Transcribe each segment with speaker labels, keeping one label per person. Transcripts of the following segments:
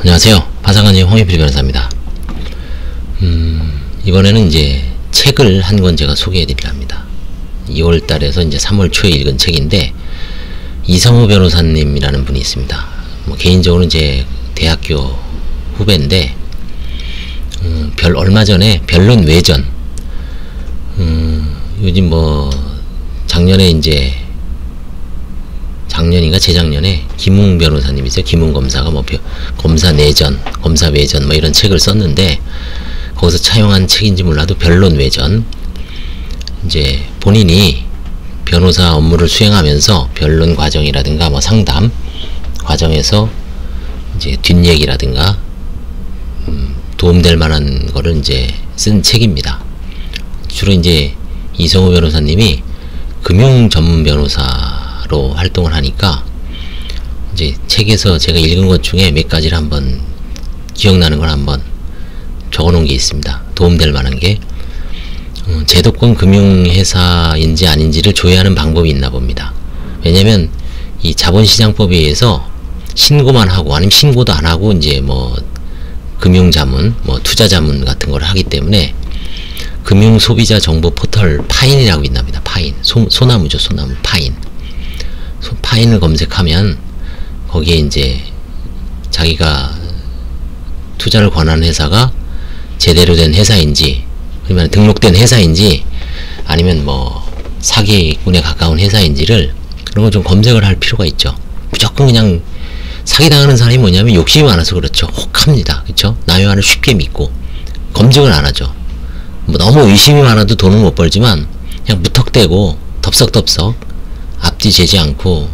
Speaker 1: 안녕하세요. 파사관님 홍익필 변호사입니다. 이번에는 이제 책을 한 권 제가 소개해드리려 합니다. 2월달에서 이제 3월 초에 읽은 책인데, 이성우 변호사님이라는 분이 있습니다. 개인적으로 제 대학교 후배인데, 얼마 전에 변론 외전, 요즘 작년에 이제, 작년인가 재작년에 김웅 변호사님 있어요. 김웅 검사가 검사 내전, 검사 외전 이런 책을 썼는데, 거기서 차용한 책인지 몰라도 변론 외전, 이제 본인이 변호사 업무를 수행하면서 변론 과정이라든가 상담 과정에서 이제 뒷얘기라든가 도움될 만한 거를 이제 쓴 책입니다. 주로 이제 이성우 변호사님이 금융 전문 변호사로 활동을 하니까 이제 책에서 제가 읽은 것 중에 몇 가지를 한번 기억나는 걸 한번 적어 놓은 게 있습니다. 도움될 만한 게, 제도권 금융회사인지 아닌지를 조회하는 방법이 있나 봅니다. 왜냐면 이 자본시장법에 의해서 신고만 하고, 아니면 신고도 안 하고 이제 금융자문, 투자자문 같은 걸 하기 때문에 금융소비자 정보 포털 파인이라고 있답니다. 파인. 소나무죠, 소나무. 파인. 파인을 검색하면 거기에 이제 자기가 투자를 권하는 회사가 제대로 된 회사인지, 그러면 등록된 회사인지, 아니면 사기꾼에 가까운 회사인지를, 그런 거 좀 검색을 할 필요가 있죠. 무조건 그냥 사기당하는 사람이 뭐냐면 욕심이 많아서 그렇죠. 혹합니다. 그쵸? 남의 말을 쉽게 믿고 검증을 안 하죠. 너무 의심이 많아도 돈은 못 벌지만 그냥 무턱대고 덥석덥석 앞뒤 재지 않고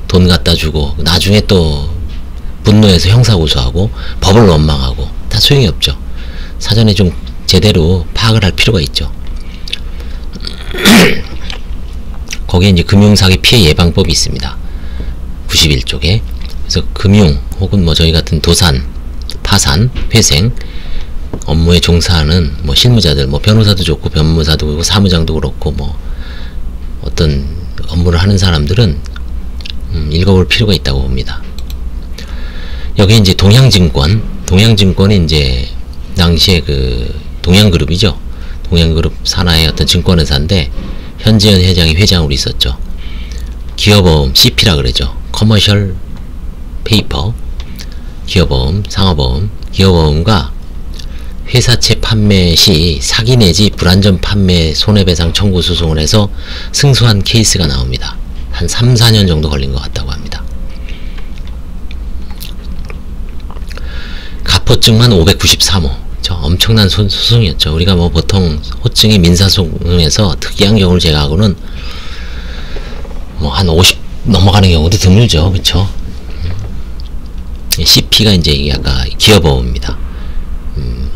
Speaker 1: 돈 갖다 주고 나중에 또 분노해서 형사고소하고 법을 원망하고 다 소용이 없죠. 사전에 좀 제대로 파악을 할 필요가 있죠. 거기에 이제 금융사기 피해 예방법이 있습니다. 91쪽에. 그래서 금융 혹은 저희 같은 도산, 파산, 회생 업무에 종사하는 실무자들, 변호사도 좋고 변무사도 그렇고 사무장도 그렇고 어떤 업무를 하는 사람들은 읽어볼 필요가 있다고 봅니다. 여기 이제 동양증권이 이제 당시에 동양그룹이죠. 동양그룹 산하의 어떤 증권회사인데, 현지현 회장이 회장으로 있었죠. 기업보험, CP라 그러죠. 커머셜 페이퍼, 기업보험, 상업보험, 기업보험과 회사채 판매 시 사기 내지 불안전 판매 손해배상 청구 소송을 해서 승소한 케이스가 나옵니다. 한 3, 4년 정도 걸린 것 같다고 합니다. 가포증만 593호. 엄청난 소송이었죠. 우리가 보통 호증이 민사소송에서 특이한 경우를 제외하고는 한 50 넘어가는 경우도 드물죠. 그쵸? CP가 이제 이게 아까 기업보험입니다.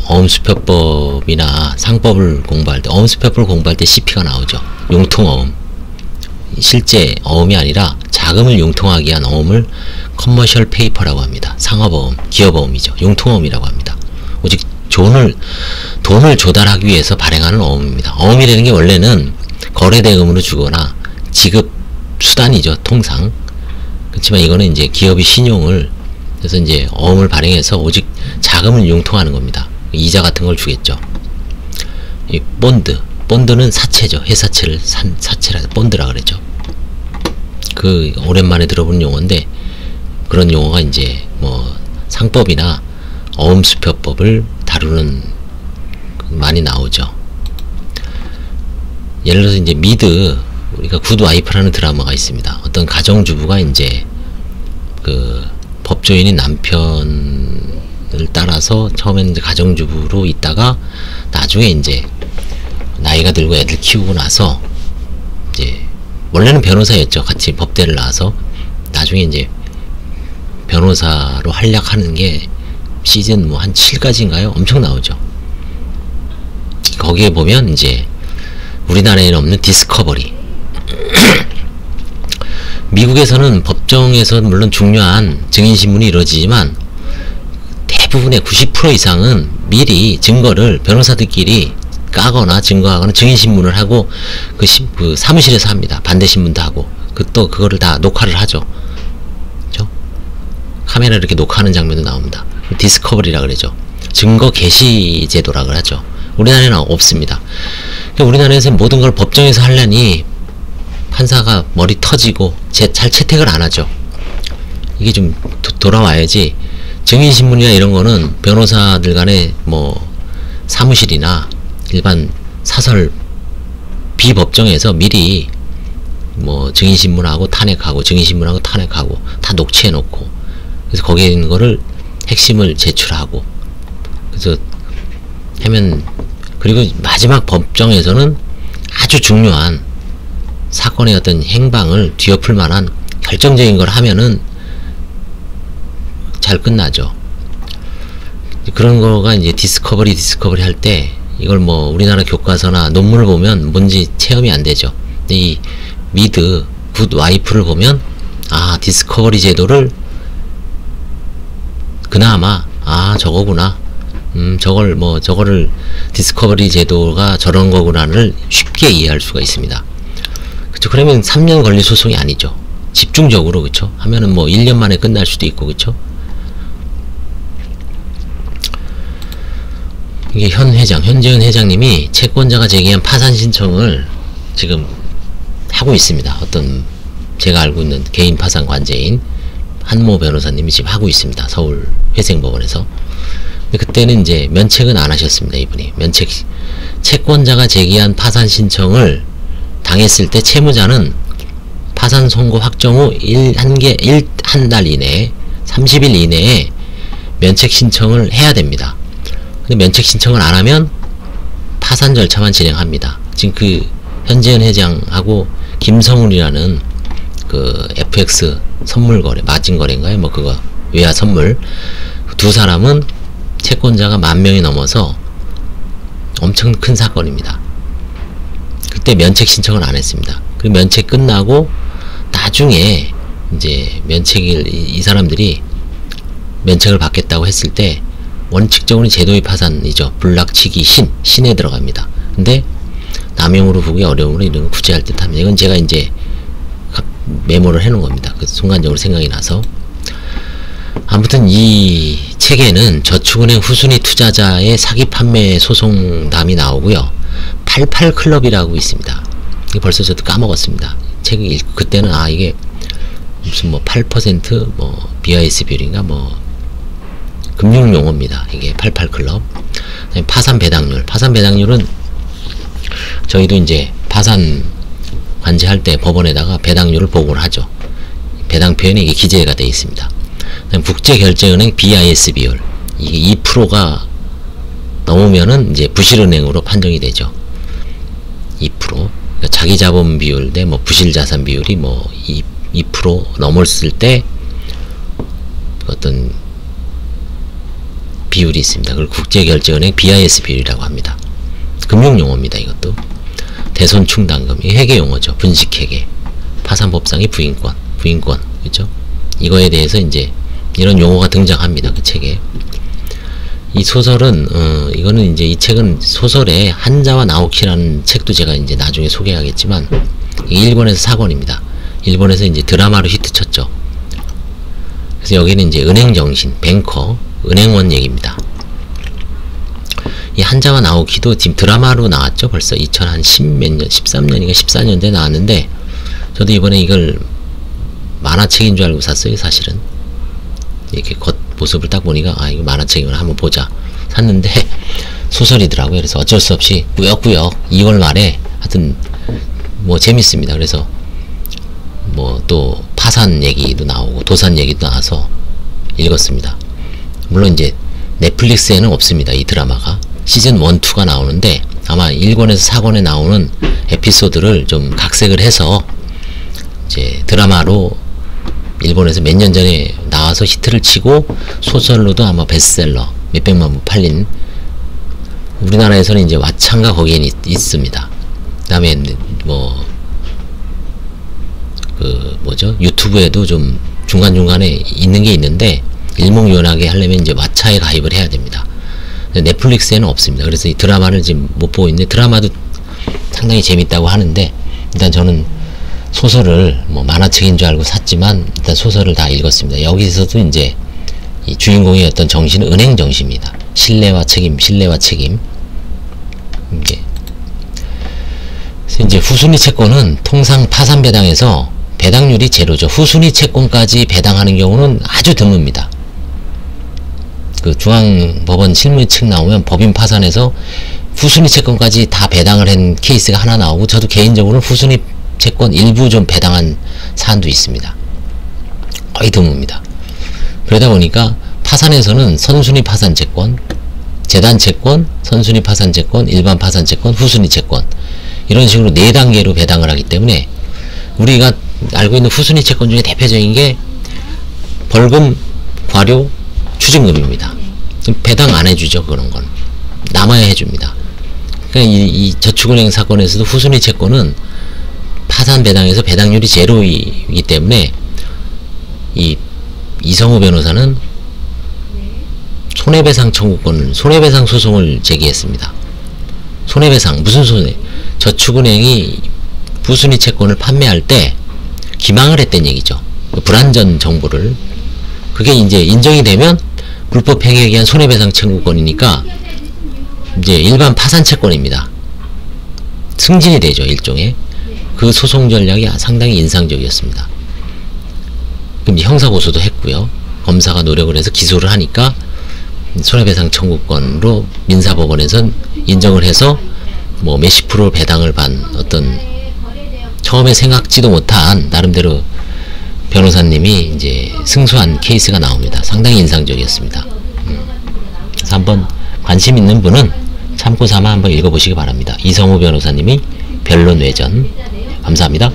Speaker 1: 어음수표법이나 상법을 공부할 때, 어음수표법을 공부할 때 CP가 나오죠. 융통어음. 실제 어음이 아니라 자금을 융통하기 위한 어음을 커머셜 페이퍼라고 합니다. 상업어음, 기업어음이죠. 융통어음이라고 합니다. 오직 돈을 조달하기 위해서 발행하는 어음입니다. 어음이라는 게 원래는 거래대금으로 주거나 지급 수단이죠. 통상. 그렇지만 이거는 이제 기업이 신용을, 그래서 이제 어음을 발행해서 오직 자금을 융통하는 겁니다. 이자 같은 걸 주겠죠. 이 본드는 사채죠. 회사채를 산 사채라 본드라 그러죠. 오랜만에 들어본 용어인데, 그런 용어가 이제 상법이나 어음수표법을 다루는 많이 나오죠. 예를 들어서 이제 우리가 굿 와이프라는 드라마가 있습니다. 어떤 가정주부가 이제 법조인인 남편을 따라서 처음에는 이제 가정주부로 있다가 나중에 이제 나이가 들고 애들 키우고 나서 이제 원래는 변호사였죠. 같이 법대를 나와서 나중에 이제 변호사로 활약하는 게 시즌 한 7까지인가요? 엄청 나오죠. 거기에 보면 이제 우리나라에는 없는 디스커버리. 미국에서는 법정에서 물론 중요한 증인신문이 이루어지지만 대부분의 90% 이상은 미리 증거를 변호사들끼리 까거나 증거하거나 증인신문을 하고 그 사무실에서 합니다. 반대신문도 하고 그거를 다 녹화를 하죠. 그죠? 카메라 이렇게 녹화하는 장면도 나옵니다. 디스커버리라 그러죠. 증거 개시 제도라 그러죠. 우리나라에는 없습니다. 그러니까 우리나라에서 모든 걸 법정에서 하려니 판사가 머리 터지고 잘 채택을 안 하죠. 이게 좀 돌아와야지. 증인신문이나 이런 거는 변호사들 간의 뭐 사무실이나 일반 사설 비법정에서 미리 뭐 증인신문하고 탄핵하고 증인신문하고 탄핵하고 다 녹취해 놓고, 그래서 거기에 있는 거를 핵심을 제출하고 그래서 하면, 그리고 마지막 법정에서는 아주 중요한 사건의 어떤 행방을 뒤엎을 만한 결정적인 걸 하면은 잘 끝나죠. 그런 거가 이제 디스커버리 할 때 이걸 뭐 우리나라 교과서나 논문을 보면 뭔지 체험이 안 되죠. 근데 이 미드 굿 와이프를 보면 아, 디스커버리 제도를 그나마 저거구나, 저거를 디스커버리 제도가 저런 거구나를 쉽게 이해할 수가 있습니다. 그쵸? 그러면 3년 걸릴 소송이 아니죠. 집중적으로, 그쵸? 하면은 뭐 1년 만에 끝날 수도 있고, 그쵸? 이게 현재은 회장님이 채권자가 제기한 파산 신청을 지금 하고 있습니다. 어떤 제가 알고 있는 개인 파산 관제인 한모 변호사님이 지금 하고 있습니다. 서울 회생법원에서. 근데 그때는 이제 면책은 안 하셨습니다. 이분이 채권자가 제기한 파산 신청을 당했을 때 채무자는 파산 선고 확정 후 한 달 이내에 30일 이내에 면책 신청을 해야 됩니다. 근데 면책 신청을 안 하면 파산 절차만 진행합니다. 지금 그 현재은 회장하고 김성훈이라는 그 FX 선물 거래, 마진 거래인가요? 뭐 그거 외화 선물, 두 사람은 채권자가 10,000명이 넘어서 엄청 큰 사건입니다. 그때 면책 신청을 안 했습니다. 그 면책 끝나고 나중에 이제 이 사람들이 면책을 받겠다고 했을 때 원칙적으로 제도의 파산이죠. 불락치기 신에 들어갑니다. 근데 남용으로 보기 어려움으로 이런 걸 구제할 듯 합니다. 이건 제가 이제 메모를 해놓은 겁니다. 그 순간적으로 생각이 나서. 아무튼 이 책에는 저축은행 후순위 투자자의 사기 판매 소송담이 나오고요. 88클럽이라고 있습니다. 이게 벌써 저도 까먹었습니다. 책을 읽고 그때는 이게 무슨 뭐 8% 뭐 BIS 비율인가 뭐 금융 용어입니다. 이게 88클럽. 파산 배당률은 저희도 이제 파산 관제할 때 법원에다가 배당률을 보고를 하죠. 배당 표현이 이게 기재가 되어 있습니다. 국제결제은행 BIS 비율, 이게 2%가 넘으면은 이제 부실은행으로 판정이 되죠. 2%. 그러니까 자기 자본 비율 대 뭐 부실 자산 비율이 뭐 2% 넘었을 때 어떤 비율이 있습니다. 그걸 국제결제은행 BIS 비율이라고 합니다. 금융용어입니다. 이것도. 대손충당금, 회계 용어죠. 분식회계. 파산법상의 부인권, 그죠? 이거에 대해서 이제 이런 용어가 등장합니다. 그 책에. 이 소설은 이거는 이제 이 책은 소설의 한자와 나오키라는 책도 제가 이제 나중에 소개하겠지만 이게 1권에서 4권입니다. 일본에서 이제 드라마로 히트쳤죠. 그래서 여기는 이제 은행정신, 뱅커, 은행원 얘기입니다. 이 한자와 나오키도 지금 드라마로 나왔죠. 벌써 2010몇 년, 13년인가 14년대 나왔는데 저도 이번에 이걸 만화책인 줄 알고 샀어요. 사실은 이렇게 겉모습을 딱 보니까 이거 만화책이구나 한번 보자 샀는데 소설이더라고요. 그래서 어쩔 수 없이 꾸역꾸역 2월 말에 하여튼 뭐 재밌습니다. 그래서 뭐 또 파산 얘기도 나오고 도산 얘기도 나와서 읽었습니다. 물론 이제 넷플릭스에는 없습니다. 이 드라마가 시즌 1, 2가 나오는데 아마 1권에서 4권에 나오는 에피소드를 좀 각색을 해서 이제 드라마로 일본에서 몇 년 전에 나와서 히트를 치고 소설로도 아마 베스트셀러 몇백만 부 팔린, 우리나라에서는 이제 와창가 거기에 있습니다. 그 다음에 뭐 그 뭐죠, 유튜브에도 좀 중간중간에 있는 게 있는데 일목요연하게 하려면 이제 왓챠에 가입을 해야 됩니다. 넷플릭스에는 없습니다. 그래서 이 드라마를 지금 못 보고 있는데 드라마도 상당히 재밌다고 하는데 일단 저는 소설을 뭐 만화책인 줄 알고 샀지만 일단 소설을 다 읽었습니다. 여기서도 이제 이 주인공의 어떤 정신은 은행 정신입니다. 신뢰와 책임, 신뢰와 책임. 그래서 이제 후순위 채권은 통상 파산 배당에서 배당률이 제로죠. 후순위 채권까지 배당하는 경우는 아주 드뭅니다. 그 중앙법원 실무측 나오면 법인 파산에서 후순위 채권까지 다 배당을 한 케이스가 하나 나오고, 저도 개인적으로는 후순위 채권 일부 좀 배당한 사안도 있습니다. 거의 드뭅니다. 그러다 보니까 파산에서는 선순위 파산 채권, 재단 채권, 선순위 파산 채권, 일반 파산 채권, 후순위 채권, 이런 식으로 4단계로 배당을 하기 때문에 우리가 알고 있는 후순위 채권 중에 대표적인 게 벌금, 과료, 추징금입니다. 배당 안 해주죠. 그런 건 남아야 해줍니다. 그러니까 이 저축은행 사건에서도 후순위 채권은 파산 배당에서 배당률이 제로이기 때문에 이 이성호 변호사는 손해배상 청구권을, 손해배상 소송을 제기했습니다. 손해배상, 무슨 손해? 저축은행이 후순위 채권을 판매할 때 기망을 했던 얘기죠. 불완전 정보를. 그게 이제 인정이 되면 불법 행위에 의한 손해배상 청구권이니까 이제 일반 파산 채권입니다. 승진이 되죠, 일종의. 그 소송 전략이 상당히 인상적이었습니다. 그럼 이제 형사고소도 했고요. 검사가 노력을 해서 기소를 하니까 손해배상 청구권으로 민사법원에선 인정을 해서 뭐 몇십 프로 배당을 받은 어떤 처음에 생각지도 못한 나름대로 변호사님이 이제 승소한 케이스가 나옵니다. 상당히 인상적이었습니다. 그래서 한번 관심 있는 분은 참고 삼아 한번 읽어보시기 바랍니다. 이성호 변호사님이 변론 외전. 감사합니다.